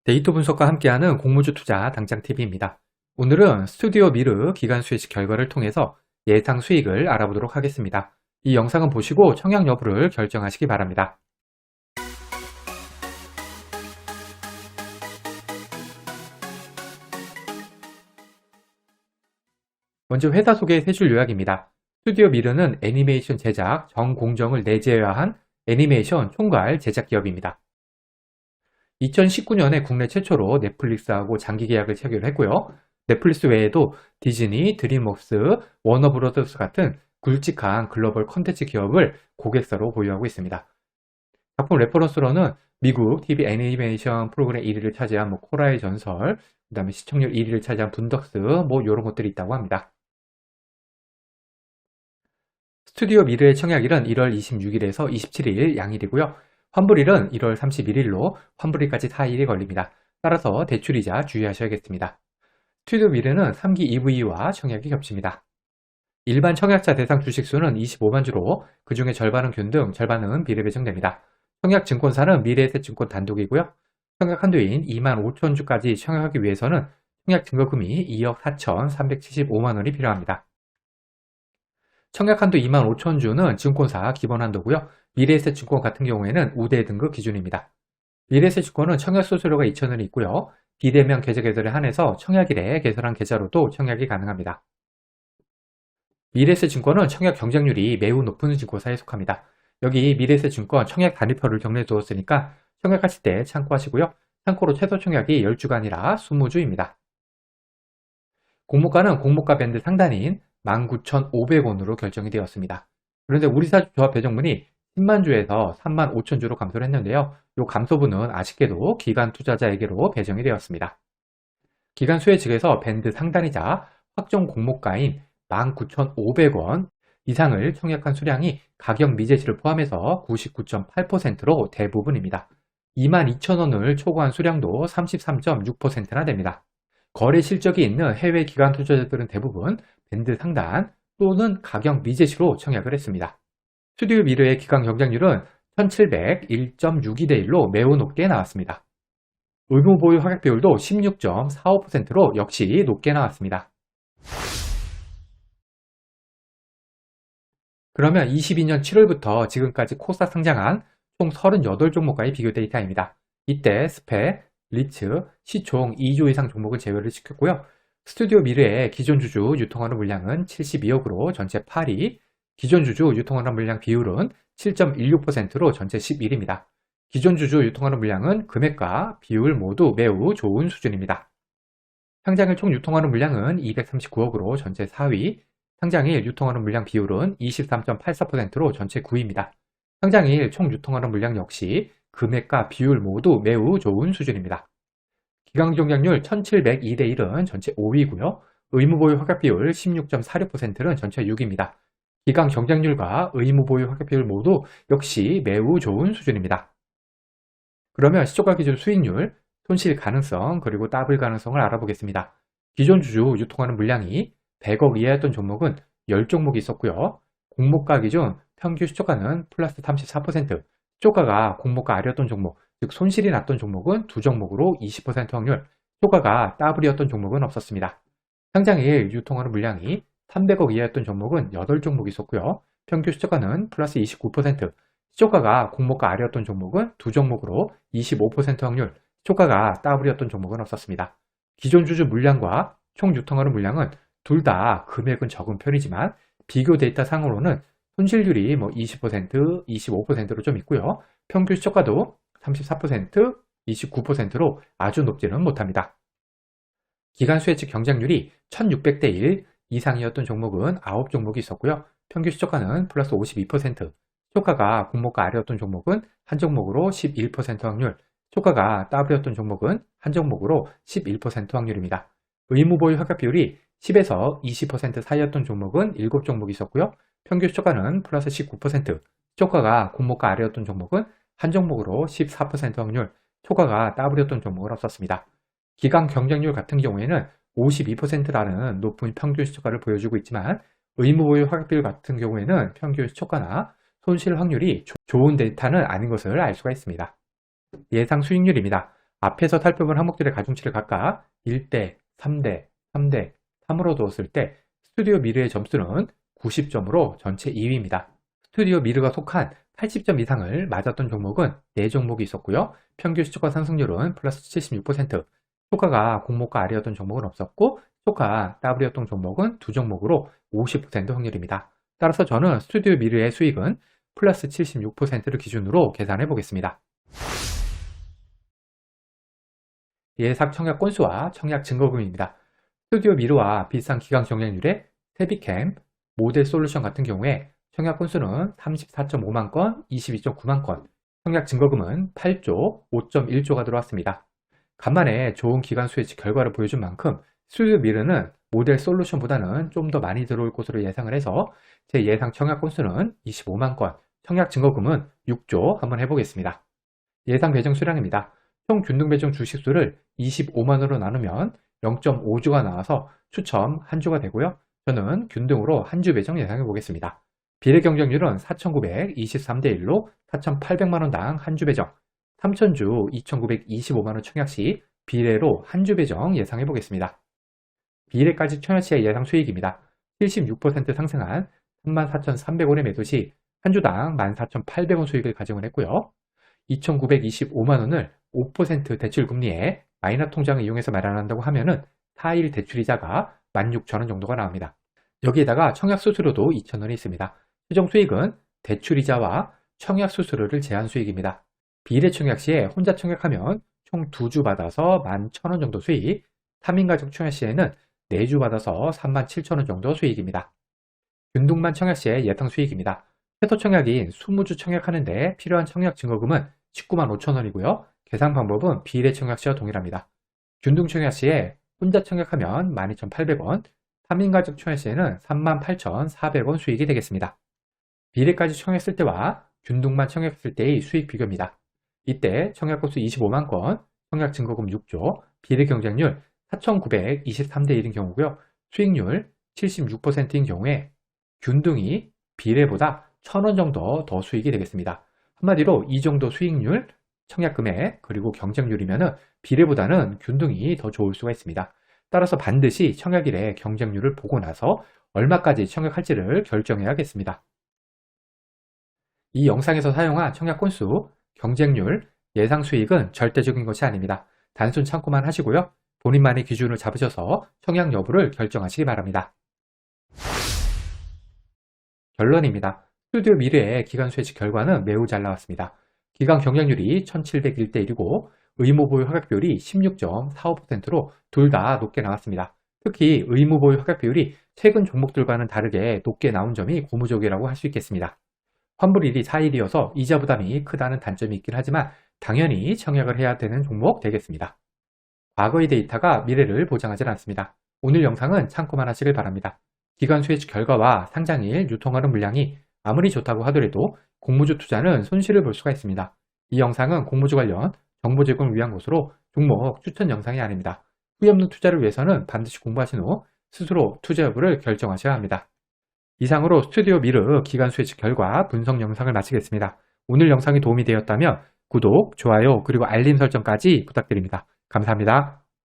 데이터 분석과 함께하는 공모주 투자 당장 TV입니다. 오늘은 스튜디오 미르 기간 수익 결과를 통해서 예상 수익을 알아보도록 하겠습니다. 이 영상은 보시고 청약 여부를 결정하시기 바랍니다. 먼저 회사 소개 세 줄 요약입니다. 스튜디오 미르는 애니메이션 제작 정공정을 내재화한 애니메이션 총괄 제작 기업입니다. 2019년에 국내 최초로 넷플릭스하고 장기 계약을 체결했고요. 넷플릭스 외에도 디즈니, 드림웍스, 워너브로더스 같은 굵직한 글로벌 컨텐츠 기업을 고객사로 보유하고 있습니다. 작품 레퍼런스로는 미국 TV 애니메이션 프로그램 1위를 차지한 코라의 전설, 그 다음에 시청률 1위를 차지한 분덕스, 이런 것들이 있다고 합니다. 스튜디오 미르의 청약일은 1월 26일에서 27일 양일이고요. 환불일은 1월 31일로 환불일까지 4일이 걸립니다. 따라서 대출이자 주의하셔야겠습니다. 스튜디오 미르는 3기 EV와 청약이 겹칩니다. 일반 청약자 대상 주식수는 25만 주로 그 중에 절반은 균등, 절반은 비례배정됩니다. 청약 증권사는 미래에셋증권 단독이고요. 청약 한도인 2만 5천 주까지 청약하기 위해서는 청약 증거금이 2억 4,375만 원이 필요합니다. 청약 한도 2만 5천 주는 증권사 기본 한도고요. 미래에셋증권 같은 경우에는 우대 등급 기준입니다. 미래에셋증권은 청약 수수료가 2,000원이 있고요. 비대면 계좌 개설에 한해서 청약일에 개설한 계좌로도 청약이 가능합니다. 미래에셋증권은 청약 경쟁률이 매우 높은 증권사에 속합니다. 여기 미래에셋증권 청약 단위표를 정리해 두었으니까 청약하실 때 참고하시고요. 참고로 최소 청약이 10주가 아니라 20주입니다. 공모가는 공모가 밴드 상단인 19,500원으로 결정이 되었습니다. 그런데 우리사 조합 배정문이 10만 주에서 3만 5천 주로 감소를 했는데요. 이 감소분은 아쉽게도 기관 투자자에게로 배정이 되었습니다. 기관 수혜 측에서 밴드 상단이자 확정 공모가인 19,500원 이상을 청약한 수량이 가격 미제시를 포함해서 99.8%로 대부분입니다. 22,000원을 초과한 수량도 33.6%나 됩니다. 거래 실적이 있는 해외 기관 투자자들은 대부분 밴드 상단 또는 가격 미제시로 청약을 했습니다. 스튜디오 미르의 기관 경쟁률은 1701.62대 1로 매우 높게 나왔습니다. 의무 보유 확약 비율도 16.45%로 역시 높게 나왔습니다. 그러면 22년 7월부터 지금까지 코스닥 상장한 총 38종목과의 비교 데이터입니다. 이때 스펙, 리츠, 시총 2조 이상 종목을 제외를 시켰고요. 스튜디오 미르의 기존 주주 유통하는 물량은 72억으로 전체 8위, 기존 주주 유통하는 물량 비율은 7.16%로 전체 11위입니다. 기존 주주 유통하는 물량은 금액과 비율 모두 매우 좋은 수준입니다. 상장일 총 유통하는 물량은 239억으로 전체 4위, 상장일 유통하는 물량 비율은 23.84%로 전체 9위입니다. 상장일 총 유통하는 물량 역시 금액과 비율 모두 매우 좋은 수준입니다. 기관 경쟁률 1702대 1은 전체 5위고요. 의무보유 확약 비율 16.46%는 전체 6위입니다. 기관 경쟁률과 의무보유 확약 비율 모두 역시 매우 좋은 수준입니다. 그러면 시초가 기준 수익률, 손실 가능성, 그리고 더블 가능성을 알아보겠습니다. 기존 주주 유통하는 물량이 100억 이하였던 종목은 10종목이 있었고요. 공모가 기준 평균 시초가는 플러스 34%, 시초가가 공모가 아래였던 종목, 즉 손실이 났던 종목은 2종목으로 20% 확률, 시초가가 더블이었던 종목은 없었습니다. 상장일 유통하는 물량이 300억 이하였던 종목은 8종목이 있었고요. 평균 시초가는 플러스 29%, 시초가가 공모가 아래였던 종목은 2종목으로 25% 확률, 시초가가 더블이었던 종목은 없었습니다. 기존 주주 물량과 총 유통하는 물량은 둘 다 금액은 적은 편이지만 비교 데이터 상으로는 손실률이 20%, 25%로 좀 있고요. 평균 시초가도 34%, 29%로 아주 높지는 못합니다. 기간 수혜 측 경쟁률이 1600대 1 이상이었던 종목은 9종목이 있었고요. 평균 시초가는 플러스 52%, 시초가가 공모가 아래였던 종목은 한 종목으로 11% 확률, 시초가가 더블이었던 종목은 한 종목으로 11% 확률입니다. 의무보유 확약 비율이 10에서 20% 사이였던 종목은 7종목이 있었고요. 평균 시초가는 플러스 19%, 시초가가 공모가 아래였던 종목은 한 종목으로 14% 확률, 초과가 더블이었던 종목은 없었습니다. 기간 경쟁률 같은 경우에는 52%라는 높은 평균 시초가를 보여주고 있지만 의무보유 확약 비율 같은 경우에는 평균 시초가나 손실 확률이 좋은 데이터는 아닌 것을 알 수가 있습니다. 예상 수익률입니다. 앞에서 살펴본 항목들의 가중치를 각각 1대, 3대, 3대, 3으로 두었을 때 스튜디오 미르의 점수는 90점으로 전체 2위입니다. 스튜디오 미르가 속한 80점 이상을 맞았던 종목은 4종목이 있었고요. 평균 시초가 상승률은 플러스 76%, 초가가 공모가 아래였던 종목은 없었고 초가 W였던 종목은 2종목으로 50% 확률입니다. 따라서 저는 스튜디오 미르의 수익은 플러스 76%를 기준으로 계산해 보겠습니다. 예상 청약 건수와 청약 증거금입니다. 스튜디오 미르와 비슷한 기간 경쟁률의 세비캠, 모델 솔루션 같은 경우에 청약 건수는 34.5만 건, 22.9만 건, 청약 증거금은 8조, 5.1조가 들어왔습니다. 간만에 좋은 기간 수혜치 결과를 보여준 만큼 스튜디오 미르는 모델 솔루션보다는 좀 더 많이 들어올 것으로 예상을 해서 제 예상 청약 건수는 25만 건, 청약 증거금은 6조 한번 해보겠습니다. 예상 배정 수량입니다. 총 균등 배정 주식수를 25만으로 나누면 0.5주가 나와서 추첨 1주가 되고요. 저는 균등으로 한 주 배정 예상해 보겠습니다. 비례 경쟁률은 4,923대 1로 4,800만원당 한 주 배정, 3,000주 2,925만원 청약 시 비례로 한 주 배정 예상해 보겠습니다. 비례까지 청약 시의 예상 수익입니다. 76% 상승한 34,300원의 매도 시 한 주당 14,800원 수익을 가정을 했고요. 2,925만원을 5% 대출 금리에 마이너 통장을 이용해서 마련한다고 하면은 4일 대출이자가 16,000원 정도가 나옵니다. 여기에다가 청약 수수료도 2,000원이 있습니다. 최종 수익은 대출이자와 청약 수수료를 제한 수익입니다. 비례 청약 시에 혼자 청약하면 총 2주 받아서 11,000원 정도 수익, 3인 가족 청약 시에는 4주 받아서 37,000원 정도 수익입니다. 균등만 청약 시의 예상 수익입니다. 최소 청약인 20주 청약하는데 필요한 청약 증거금은 19만 5천원이고요. 계산 방법은 비례 청약 시와 동일합니다. 균등 청약 시에 혼자 청약하면 12,800원, 3인 가족 청약 시에는 38,400원 수익이 되겠습니다. 비례까지 청약했을 때와 균등만 청약했을 때의 수익 비교입니다. 이때 청약 건수 25만 건, 청약 증거금 6조, 비례 경쟁률 4,923대 1인 경우고요. 수익률 76%인 경우에 균등이 비례보다 1,000원 정도 더 수익이 되겠습니다. 한마디로 이 정도 수익률, 청약 금액, 그리고 경쟁률이면 비례보다는 균등이 더 좋을 수가 있습니다. 따라서 반드시 청약일에 경쟁률을 보고 나서 얼마까지 청약할지를 결정해야겠습니다. 이 영상에서 사용한 청약 건수, 경쟁률, 예상 수익은 절대적인 것이 아닙니다. 단순 참고만 하시고요. 본인만의 기준을 잡으셔서 청약 여부를 결정하시기 바랍니다. 결론입니다. 스튜디오 미르의 기간 수혜치 결과는 매우 잘 나왔습니다. 기간 경쟁률이 1701대 1이고 의무보유 허가비율이 16.45%로 둘 다 높게 나왔습니다. 특히 의무보유 허가비율이 최근 종목들과는 다르게 높게 나온 점이 고무적이라고 할 수 있겠습니다. 환불일이 4일이어서 이자 부담이 크다는 단점이 있긴 하지만 당연히 청약을 해야 되는 종목 되겠습니다. 과거의 데이터가 미래를 보장하지 않습니다. 오늘 영상은 참고만 하시길 바랍니다. 기간 수혜치 결과와 상장일 유통하는 물량이 아무리 좋다고 하더라도 공모주 투자는 손실을 볼 수가 있습니다. 이 영상은 공모주 관련 정보 제공을 위한 것으로 종목 추천 영상이 아닙니다. 후회 없는 투자를 위해서는 반드시 공부하신 후 스스로 투자 여부를 결정하셔야 합니다. 이상으로 스튜디오 미르 기간 수혜치 결과 분석 영상을 마치겠습니다. 오늘 영상이 도움이 되었다면 구독, 좋아요, 그리고 알림 설정까지 부탁드립니다. 감사합니다.